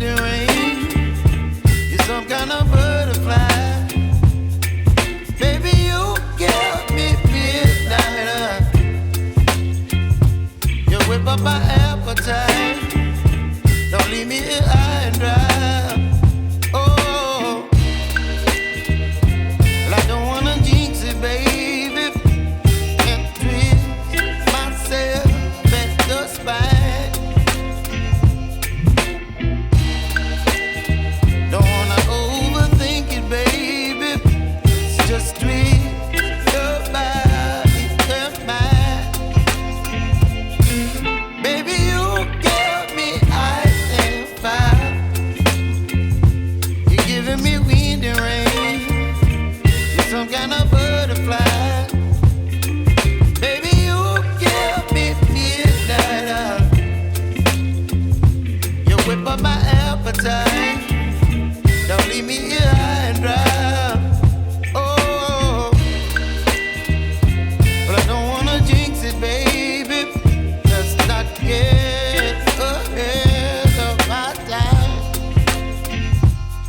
and rain. You're some kind of butterfly. Baby, you give me midnight. You whip up my appetite. Don't leave me here high and dry. Oh, well, I don't wanna jinx it, baby. Can't twist myself at the spine. Don't wanna overthink it, baby. It's just twist your body and mine. Baby, you give me ice and fire. You're giving me wind and rain. You're some kind of butterfly. Baby, you give me midnight. You whip up my appetite. Don't leave me here high and dry. Oh, but I don't wanna jinx it, baby. Let's not get ahead of my time.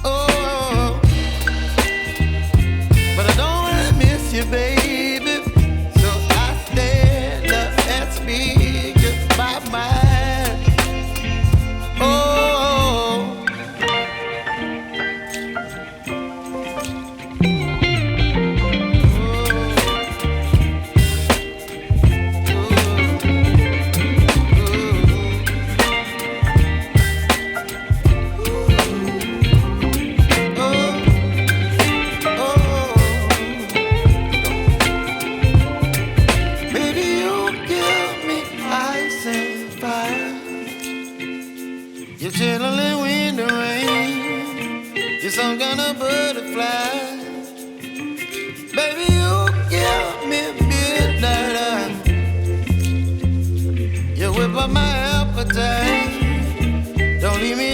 Oh, but I don't wanna miss you, baby. So I stand up and speak just my mind. Oh. Baby, you give me ice and fire. You're chilling wind and rain. You're some kind of butterfly. Baby, you give me midnight. You whip up my appetite. Don't leave me